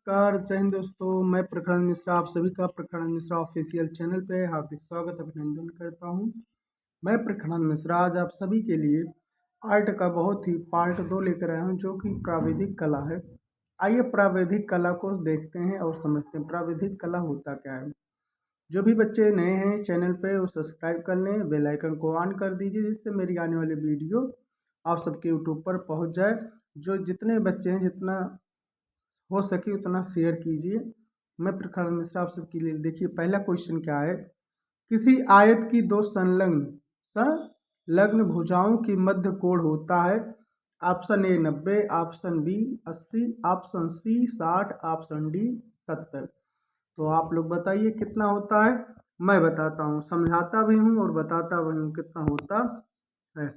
नमस्कार, जय हिंद दोस्तों। मैं प्रखर मिश्रा आप सभी का प्रखर मिश्रा ऑफिशियल चैनल पे हार्दिक स्वागत अभिनंदन करता हूं। मैं प्रखर मिश्रा आज आप सभी के लिए आर्ट का बहुत ही पार्ट 2 लेकर आया हूं, जो कि प्राविधिक कला है। आइए प्राविधिक कला को देखते हैं और समझते हैं प्राविधिक कला होता क्या है। जो भी बच्चे नए हैं चैनल पे वो सब्सक्राइब कर लें, बेल आइकन को ऑन कर दीजिए, जिससे मेरी आने वाली वीडियो आप सबके यूट्यूब पर पहुँच जाए। जो जितने बच्चे हैं जितना हो सके उतना शेयर कीजिए। मैं प्रखर मिश्रा आप सबके लिए देखिए पहला क्वेश्चन क्या है। किसी आयत की दो संलग्न भुजाओं की मध्य कोण होता है। Option A 90, option B 80, option C 60, option D 70। तो आप लोग बताइए कितना होता है। मैं बताता हूँ, समझाता भी हूँ और बताता भी हूँ कितना होता है।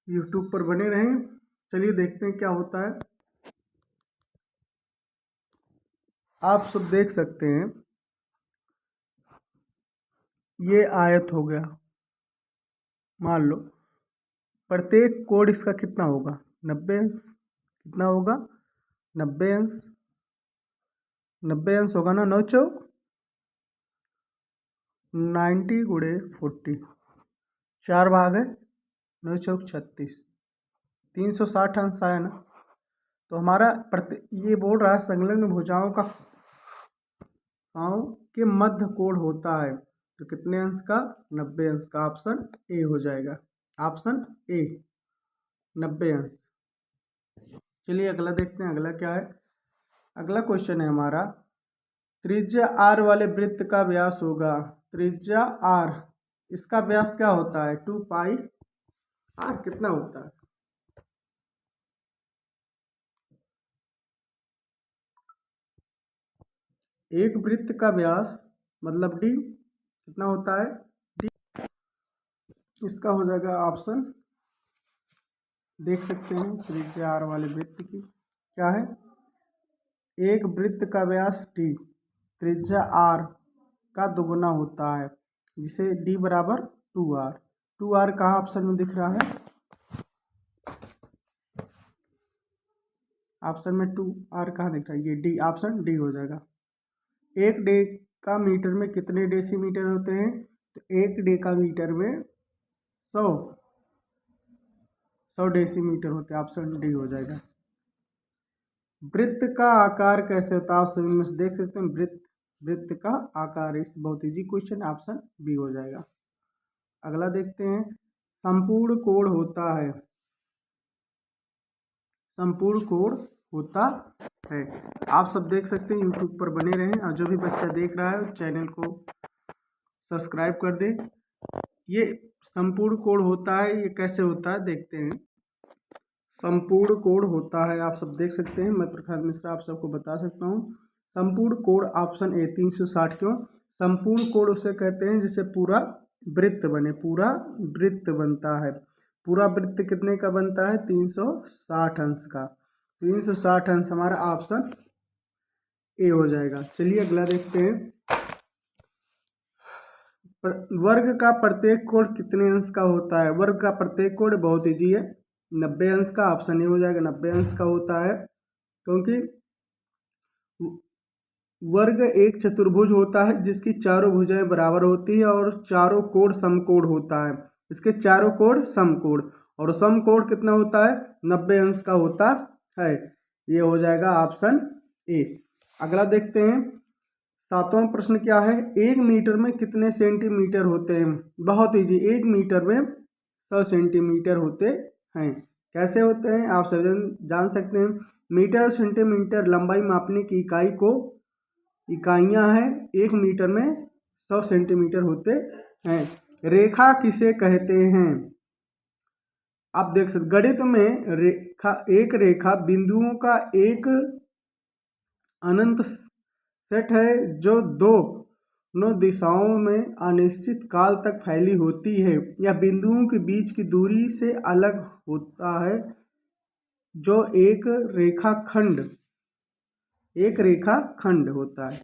यूट्यूब पर बने रहें। चलिए देखते हैं क्या होता है। आप सब देख सकते हैं ये आयत हो गया। मान लो प्रत्येक कोण इसका कितना होगा 90 अंश। कितना होगा 90 अंश। 90 अंश होगा ना। 9 चौक 90 गुणे 40, 4 भाग है। 9 चौक 36, 360 अंश आया ना। तो हमारा ये बोल रहा है संलग्न भुजाओं का के मध्य कोण होता है। तो कितने अंश का 90 अंश का। ऑप्शन ए हो जाएगा। ऑप्शन ए 90 अंश। चलिए अगला देखते हैं। अगला क्या है। अगला क्वेश्चन है हमारा, त्रिज्या आर वाले वृत्त का व्यास होगा। त्रिज्या आर, इसका व्यास क्या होता है 2 पाई आर। कितना होता है एक वृत्त का व्यास मतलब डी कितना होता है डी। इसका हो जाएगा ऑप्शन, देख सकते हैं त्रिज्या आर वाले वृत्त की क्या है। एक वृत्त का व्यास डी त्रिज्या आर का दोगुना होता है, जिसे डी बराबर 2r। 2r कहाँ ऑप्शन में दिख रहा है। ऑप्शन में 2r कहाँ दिख रहा है। ये डी, ऑप्शन डी हो जाएगा। एक डे का मीटर में कितने डेसीमीटर होते हैं। तो एक डे का मीटर में 100 डेसीमीटर होते हैं। ऑप्शन डी हो जाएगा। वृत्त का आकार कैसे होता है। आप सभी में से देख सकते हैं वृत्त का आकार। इस बहुत इजी क्वेश्चन, ऑप्शन बी हो जाएगा। अगला देखते हैं। संपूर्ण कोण होता है। संपूर्ण कोण होता है। आप सब देख सकते हैं यूट्यूब पर बने रहें और जो भी बच्चा देख रहा है चैनल को सब्सक्राइब कर दे। ये संपूर्ण कोण होता है, ये कैसे होता है देखते हैं। संपूर्ण कोण होता है, आप सब देख सकते हैं। मैं प्रखर मिश्रा आप सबको बता सकता हूँ। संपूर्ण कोण ऑप्शन ए 360। क्यों संपूर्ण कोण उसे कहते हैं जिसे पूरा वृत्त बने। पूरा वृत्त बनता है। पूरा वृत्त कितने का बनता है 360 अंश का। 360 अंश हमारा ऑप्शन ए हो जाएगा। चलिए अगला देखते हैं। वर्ग का प्रत्येक कोण कितने अंश का होता है। वर्ग का प्रत्येक कोण बहुत ईजी है, 90 अंश का। ऑप्शन ए हो जाएगा। 90 अंश का होता है क्योंकि वर्ग एक चतुर्भुज होता है जिसकी चारों भुजाएं बराबर होती है और चारों कोण समकोण होता है। इसके चारों कोण समकोण, और समकोण कितना होता है 90 अंश का होता है। ये हो जाएगा ऑप्शन ए। अगला देखते हैं। 7वां प्रश्न क्या है। 1 मीटर में कितने सेंटीमीटर होते हैं। बहुत इजी, 1 मीटर में 100 सेंटीमीटर होते हैं। कैसे होते हैं आप सब जान सकते हैं। मीटर और सेंटीमीटर लंबाई मापने की इकाई को इकाइयां हैं। 1 मीटर में 100 सेंटीमीटर होते हैं। रेखा किसे कहते हैं। आप देख सकते गणित में एक रेखा बिंदुओं का एक अनंत सेट है जो दोनों दिशाओं में अनिश्चित काल तक फैली होती है। यह बिंदुओं के बीच की दूरी से अलग होता है, जो एक रेखाखंड होता है।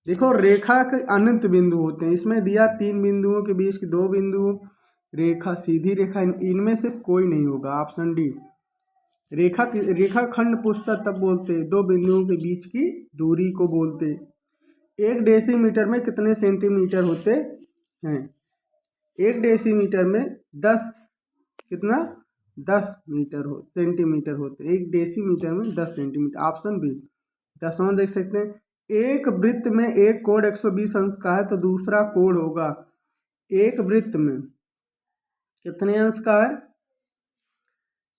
देखो रेखा के अनंत बिंदु होते हैं। इसमें दिया 3 बिंदुओं के बीच की 2 बिंदु रेखा, सीधी रेखा, इनमें से कोई नहीं होगा। ऑप्शन डी रेखाखंड पूछता तब बोलते, दो बिंदुओं के बीच की दूरी को बोलते। 1 डेसीमीटर में कितने सेंटीमीटर होते हैं? 1 डेसीमीटर में 10 कितना 10 मीटर हो सेंटीमीटर होते। 1 डेसीमीटर में 10 सेंटीमीटर। Option B. 10वां देख सकते हैं, एक वृत्त में एक कोण 120 अंश का है तो दूसरा कोण होगा, एक वृत्त में कितने अंश का है?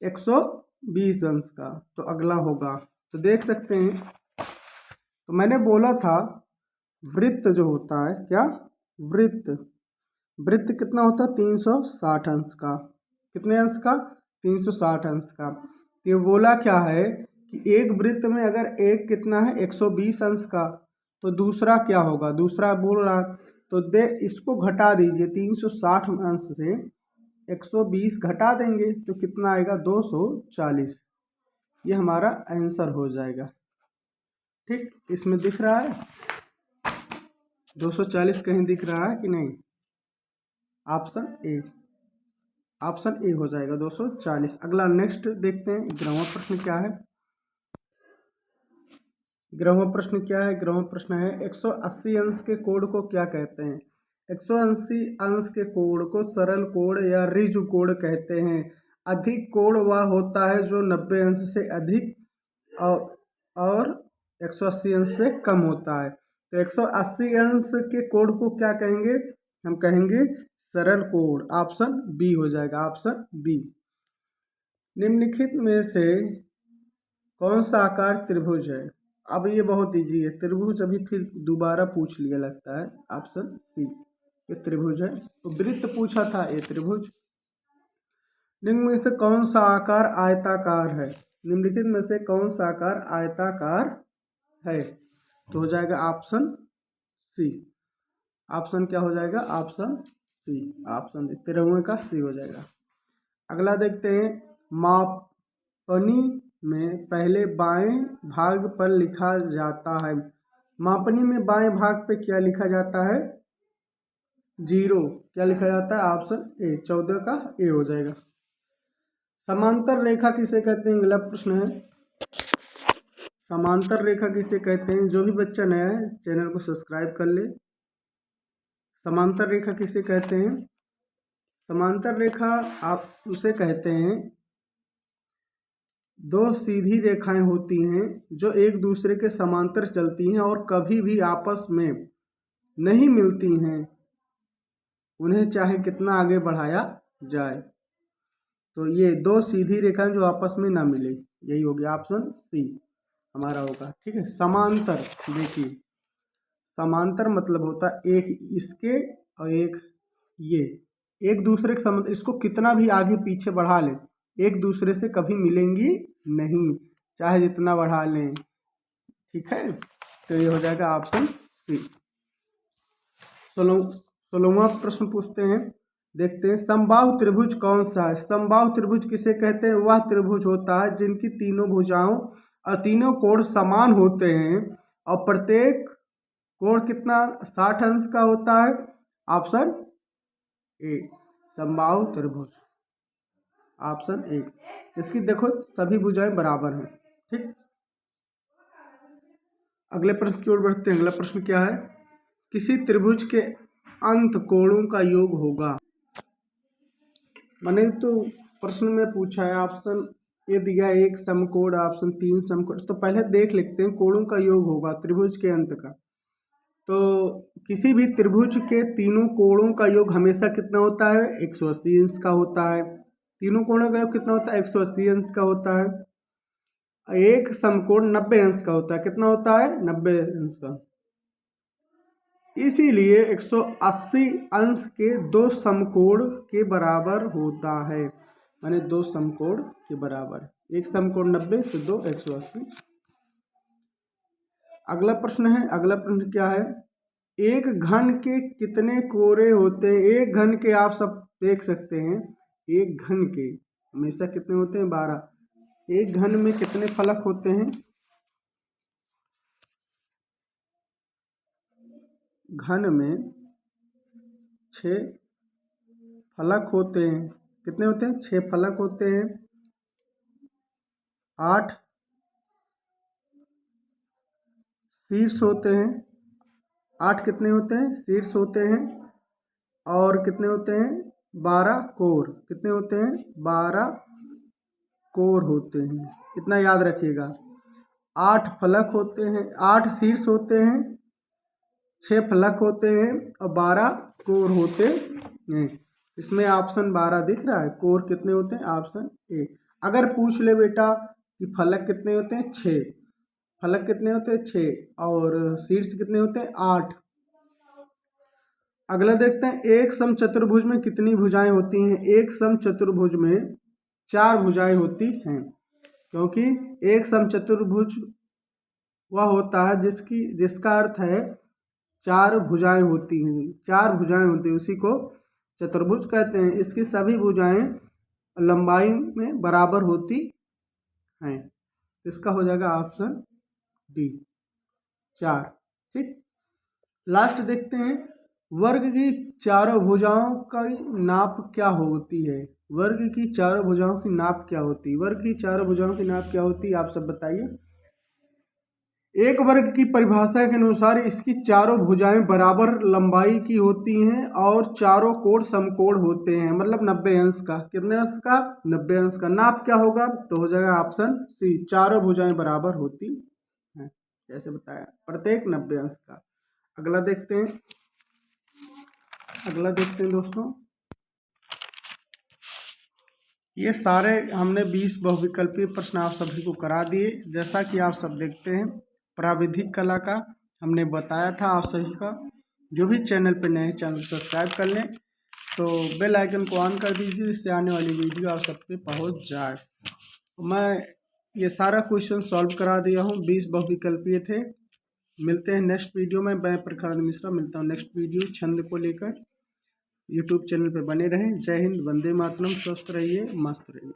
120 अंश का, तो अगला होगा। तो देख सकते हैं, तो मैंने बोला था वृत्त जो होता है, क्या वृत्त वृत्त कितना होता है? 360 अंश का। कितने अंश का? 360 अंश का। तो ये बोला क्या है कि एक वृत्त में अगर एक कितना है 120 अंश का, तो दूसरा क्या होगा? दूसरा बोल रहा, तो दे इसको घटा दीजिए, 360 अंश से 120 घटा देंगे तो कितना आएगा? 240। ये हमारा आंसर हो जाएगा। ठीक, इसमें दिख रहा है 240 कहीं दिख रहा है कि नहीं? ऑप्शन ए, ऑप्शन ए हो जाएगा 240। अगला नेक्स्ट देखते हैं, 11वां प्रश्न क्या है? 11वां प्रश्न क्या है? 11वां प्रश्न है 180 अंश के कोण को क्या कहते हैं? 180 अंश के कोण को सरल कोण या ऋजु कोण कहते हैं। अधिक कोण वह होता है जो 90 अंश से अधिक और 180 अंश से कम होता है। तो 180 अंश के कोण को क्या कहेंगे? हम कहेंगे सरल कोण। ऑप्शन बी हो जाएगा, ऑप्शन बी। निम्नलिखित में से कौन सा आकार त्रिभुज है? अब ये बहुत इजी है, त्रिभुज अभी फिर दोबारा पूछ लिया लगता है। ऑप्शन सी, ये त्रिभुज है। तो वृत्त पूछा था, ये त्रिभुज। निम्न में से कौन सा आकार आयताकार है? निम्नलिखित में से कौन सा आकार आयताकार है? तो हो जाएगा ऑप्शन सी। ऑप्शन क्या हो जाएगा? Option C. ऑप्शन 13वें का सी हो जाएगा। अगला देखते हैं, मापनी में पहले बाएं भाग पर लिखा जाता है। मापनी में बाएं भाग पे क्या लिखा जाता है? 0। क्या लिखा जाता है? ऑप्शन ए, 14 का ए हो जाएगा। समांतर रेखा किसे कहते हैं? अगला प्रश्न है, समांतर रेखा किसे कहते हैं? जो भी बच्चा नया है चैनल को सब्सक्राइब कर ले। समांतर रेखा किसे कहते हैं? समांतर रेखा आप उसे कहते हैं, दो सीधी रेखाएं होती हैं जो एक दूसरे के समांतर चलती हैं और कभी भी आपस में नहीं मिलती हैं, उन्हें चाहे कितना आगे बढ़ाया जाए। तो ये दो सीधी रेखाएं जो आपस में ना मिले, यही हो गया ऑप्शन सी हमारा होगा। ठीक है, समांतर देखिए, समांतर मतलब होता है एक इसके और एक ये, एक दूसरे के समांतर, इसको कितना भी आगे पीछे बढ़ा लें एक दूसरे से कभी मिलेंगी नहीं, चाहे जितना बढ़ा लें। ठीक है, तो ये हो जाएगा ऑप्शन सी। 16वां प्रश्न पूछते हैं, देखते हैं, समबाहु त्रिभुज कौन सा है? समबाहु त्रिभुज किसे कहते हैं? वह त्रिभुज होता है जिनकी तीनों भुजाओं और तीनों कोण समान होते हैं और प्रत्येक कोण कितना 60 अंश का होता है। ऑप्शन ए, समबाहु त्रिभुज। ऑप्शन ए, इसकी देखो सभी भुजाएं बराबर हैं। ठीक, अगले प्रश्न की ओर बढ़ते हैं। अगला प्रश्न क्या है? किसी त्रिभुज के अंत कोणों का योग होगा। मैंने तो प्रश्न में पूछा है, ऑप्शन ये दिया एक समकोण, ऑप्शन 3 समकोण। तो पहले देख लेते हैं, कोणों का योग होगा त्रिभुज के अंत का। तो किसी भी त्रिभुज के तीनों कोणों का योग हमेशा कितना होता है? 180 अंश का होता है। तीनों कोणों का योग कितना होता है? 180 अंश का होता है। एक समकोण 90 अंश का होता है। कितना होता है? 90 अंश का। इसीलिए 180 अंश के दो समकोण के बराबर होता है, माने दो समकोण के बराबर, एक समकोण 90 तो दो 180। अगला प्रश्न है, अगला प्रश्न क्या है? एक घन के कितने कोरे होते हैं? एक घन के आप सब देख सकते हैं, एक घन के हमेशा कितने होते हैं? 12। एक घन में कितने फलक होते हैं? घन में 6 फलक होते हैं। कितने होते हैं? 6 फलक होते हैं। 8 शीर्ष होते हैं। 8 कितने होते हैं? शीर्ष होते हैं। और कितने होते हैं? 12 कोर। कितने होते हैं? 12 कोर होते हैं। इतना याद रखिएगा। 8 फलक होते हैं, 8 शीर्ष होते हैं, 6 फलक होते हैं और 12 कोर होते हैं। इसमें ऑप्शन 12 दिख रहा है। कोर कितने होते हैं? Option A. अगर पूछ ले बेटा कि फलक कितने होते हैं? 6। फलक कितने होते हैं? 6। और शीर्ष कितने होते हैं? 8। अगला देखते हैं, एक समचतुर्भुज में कितनी भुजाएं होती हैं? एक समचतुर्भुज में 4 भुजाएं होती हैं, क्योंकि एक समचतुर्भुज वह होता है जिसका अर्थ है 4 भुजाएं होती हैं। 4 भुजाएं होती हैं, उसी को चतुर्भुज कहते हैं। इसकी सभी भुजाएं लंबाई में बराबर होती हैं। इसका हो जाएगा ऑप्शन डी, 4। ठीक, लास्ट देखते हैं, वर्ग की चारों भुजाओं की नाप क्या होती है? वर्ग की चारों भुजाओं की नाप क्या होती है? वर्ग की चारों भुजाओं की नाप क्या होती है? आप सब बताइए। एक वर्ग की परिभाषा के अनुसार इसकी चारों भुजाएं बराबर लंबाई की होती हैं और चारों कोण समकोण होते हैं, मतलब 90 अंश का। कितने अंश का? 90 अंश का। नाप क्या होगा? तो हो जाएगा ऑप्शन सी, चारों भुजाएं बराबर होती हैं, जैसे बताया, प्रत्येक 90 अंश का। अगला देखते हैं, दोस्तों, ये सारे हमने 20 बहुविकल्पीय प्रश्न आप सभी को करा दिए। जैसा कि आप सब देखते हैं, प्राविधिक कला का हमने बताया था आप सभी का। जो भी चैनल पे नए, चैनल सब्सक्राइब कर लें, तो बेल आइकन को ऑन कर दीजिए, इससे आने वाली वीडियो आप सब पे पहुँच जाए। मैं ये सारा क्वेश्चन सॉल्व करा दिया हूँ, 20 बहुविकल्पीय थे। मिलते हैं नेक्स्ट वीडियो में। मैं प्रखर मिश्रा मिलता हूँ नेक्स्ट वीडियो छंद को लेकर। यूट्यूब चैनल पे बने रहें। जय हिंद, वंदे मातरम। स्वस्थ रहिए, मस्त रहिए।